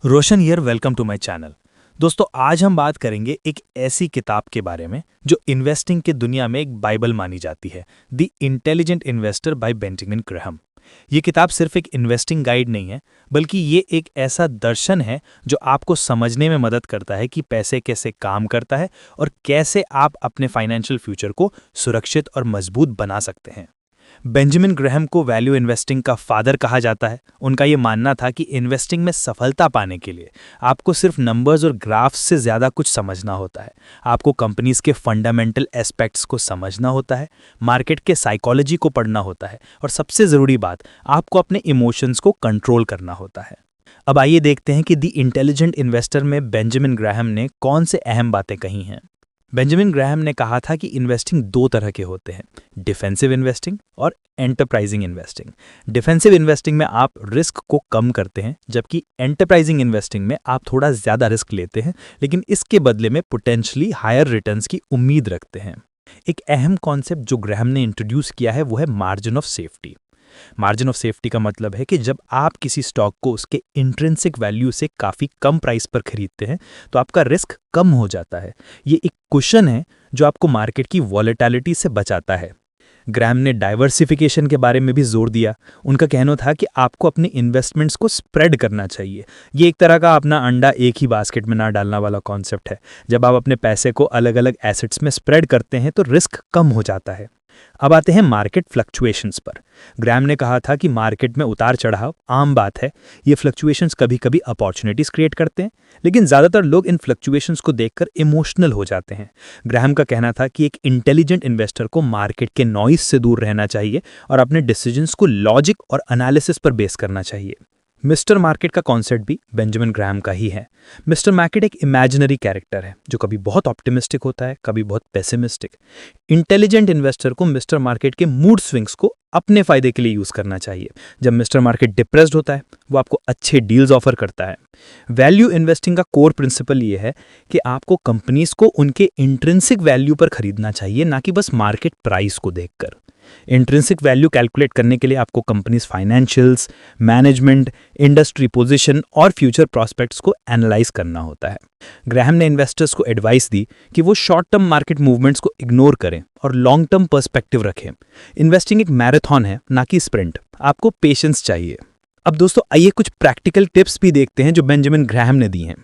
Roshan here, welcome to my channel. दोस्तों, आज हम बात करेंगे एक ऐसी किताब के बारे में जो इन्वेस्टिंग की दुनिया में एक बाइबल मानी जाती है, the intelligent investor bye Benjamin Graham. ये किताब सिर्फ एक इन्वेस्टिंग गाइड नहीं है, बल्कि ये एक ऐसा दर्शन है जो आपको समझने में मदद करता है कि पैसे कैसे काम करता है और कैसे आप अपने फाइनेंशियल फ्यूचर को सुरक्षित और मजबूत बना सकते हैं। बेंजामिन ग्राहम को वैल्यू इन्वेस्टिंग का फादर कहा जाता है। उनका ये मानना था कि इन्वेस्टिंग में सफलता पाने के लिए आपको सिर्फ नंबर्स और ग्राफ्स से ज़्यादा कुछ समझना होता है। आपको कंपनीज के फंडामेंटल एस्पेक्ट्स को समझना होता है, मार्केट के साइकोलॉजी को पढ़ना होता है और सबसे ज़रूरी बात, आपको अपने इमोशंस को कंट्रोल करना होता है। अब आइए देखते हैं कि द इंटेलिजेंट इन्वेस्टर में बेंजामिन ग्राहम ने कौन से अहम बातें कही हैं। बेंजामिन ग्राहम ने कहा था कि इन्वेस्टिंग दो तरह के होते हैं, डिफेंसिव इन्वेस्टिंग और एंटरप्राइजिंग इन्वेस्टिंग। डिफेंसिव इन्वेस्टिंग में आप रिस्क को कम करते हैं, जबकि एंटरप्राइजिंग इन्वेस्टिंग में आप थोड़ा ज़्यादा रिस्क लेते हैं, लेकिन इसके बदले में पोटेंशियली हायर रिटर्न्स की उम्मीद रखते हैं। एक अहम कॉन्सेप्ट जो ग्राहम ने इंट्रोड्यूस किया है वो है margin of safety. Margin of safety का मतलब है कि जब आप किसी स्टॉक को उसके इंट्रिंसिक वैल्यू से काफ़ी कम प्राइस पर खरीदते हैं तो आपका रिस्क कम हो जाता है। ये एक कुशन है जो आपको मार्केट की वॉलेटिलिटी से बचाता है। ग्राहम ने डाइवर्सिफिकेशन के बारे में भी जोर दिया। उनका कहना था कि आपको अपने इन्वेस्टमेंट्स को स्प्रेड करना चाहिए। ये एक तरह का अपना अंडा एक ही बास्केट में ना डालना वाला कॉन्सेप्ट है। जब आप अपने पैसे को अलग अलग एसेट्स में स्प्रेड करते हैं तो रिस्क कम हो जाता है। अब आते हैं मार्केट फ्लक्चुएशंस पर। ग्राहम ने कहा था कि मार्केट में उतार चढ़ाव आम बात है। ये फ्लक्चुएशंस कभी कभी अपॉर्चुनिटीज क्रिएट करते हैं, लेकिन ज़्यादातर लोग इन फ्लक्चुएशंस को देखकर इमोशनल हो जाते हैं। ग्राहम का कहना था कि एक इंटेलिजेंट इन्वेस्टर को मार्केट के नॉइस से दूर रहना चाहिए और अपने डिसीजंस को लॉजिक और एनालिसिस पर बेस करना चाहिए। मिस्टर मार्केट का कॉन्सेप्ट भी बेंजामिन ग्राहम का ही है। मिस्टर मार्केट एक इमेजिनरी कैरेक्टर है जो कभी बहुत ऑप्टिमिस्टिक होता है, कभी बहुत पेसिमिस्टिक। इंटेलिजेंट इन्वेस्टर को मिस्टर मार्केट के मूड स्विंग्स को अपने फायदे के लिए यूज करना चाहिए। जब मिस्टर मार्केट डिप्रेस्ड होता है, वो आपको अच्छे डील्स ऑफर करता है। वैल्यू इन्वेस्टिंग का कोर प्रिंसिपल ये है कि आपको कंपनीज को उनके इंट्रिंसिक वैल्यू पर खरीदना चाहिए, ना कि बस मार्केट प्राइस को देखकर। इंट्रिंसिक वैल्यू कैलकुलेट करने के लिए आपको companies financials, management, industry position और फ्यूचर प्रॉस्पेक्ट्स को एनालाइज करना होता है। ग्राहम ने इन्वेस्टर्स को एडवाइस दी कि वो शॉर्ट टर्म मार्केट मूवमेंट्स को इग्नोर करें और लॉन्ग टर्म पर्सपेक्टिव रखें। इन्वेस्टिंग एक मैराथन है, ना कि स्प्रिंट। आपको पेशेंस चाहिए। अब दोस्तों, आइए कुछ प्रैक्टिकल टिप्स भी देखते हैं जो बेंजामिन ग्राहम ने दी हैं।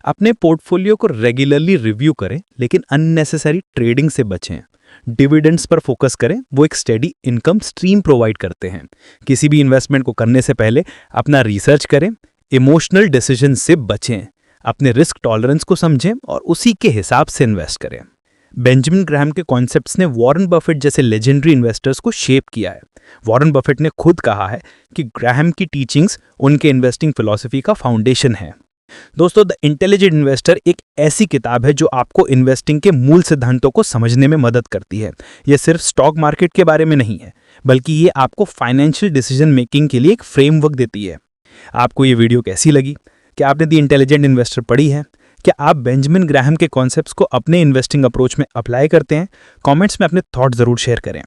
अपने पोर्टफोलियो को रेगुलरली रिव्यू करें, लेकिन अननेसेसरी ट्रेडिंग से बचें। डिविडेंड्स पर फोकस करें, वो एक स्टेडी इनकम स्ट्रीम प्रोवाइड करते हैं। किसी भी इन्वेस्टमेंट को करने से पहले अपना रिसर्च करें। इमोशनल डिसीजन से बचें। अपने रिस्क टॉलरेंस को समझें और उसी के हिसाब से इन्वेस्ट करें। बेंजामिन ग्राहम के कॉन्सेप्ट्स ने वॉरेन बफेट जैसे लेजेंडरी इन्वेस्टर्स को शेप किया है। वॉरेन बफेट ने खुद कहा है कि ग्राहम की टीचिंग्स उनके इन्वेस्टिंग फिलॉसफी का फाउंडेशन है। दोस्तों, द इंटेलिजेंट इन्वेस्टर एक ऐसी किताब है जो आपको इन्वेस्टिंग के मूल सिद्धांतों को समझने में मदद करती है। यह सिर्फ स्टॉक मार्केट के बारे में नहीं है, बल्कि ये आपको फाइनेंशियल डिसीजन मेकिंग के लिए एक फ्रेमवर्क देती है। आपको ये वीडियो कैसी लगी? क्या आपने द इंटेलिजेंट इन्वेस्टर पढ़ी है? क्या आप बेंजामिन ग्राहम के कॉन्सेप्ट्स को अपने इन्वेस्टिंग अप्रोच में अप्लाई करते हैं? कमेंट्स में अपने थॉट ज़रूर शेयर करें।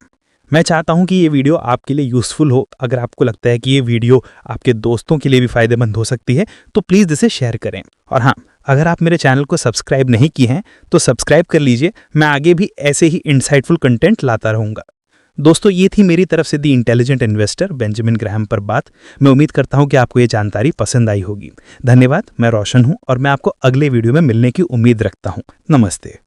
मैं चाहता हूं कि ये वीडियो आपके लिए यूज़फुल हो। अगर आपको लगता है कि ये वीडियो आपके दोस्तों के लिए भी फ़ायदेमंद हो सकती है तो प्लीज़ इसे शेयर करें। और हाँ, अगर आप मेरे चैनल को सब्सक्राइब नहीं किए हैं तो सब्सक्राइब कर लीजिए। मैं आगे भी ऐसे ही इंसाइटफुल कंटेंट लाता रहूँगा। दोस्तों, ये थी मेरी तरफ से दी इंटेलिजेंट इन्वेस्टर बेंजामिन ग्राहम पर बात। मैं उम्मीद करता हूँ कि आपको ये जानकारी पसंद आई होगी। धन्यवाद। मैं रोशन हूँ और मैं आपको अगले वीडियो में मिलने की उम्मीद रखता हूँ। नमस्ते।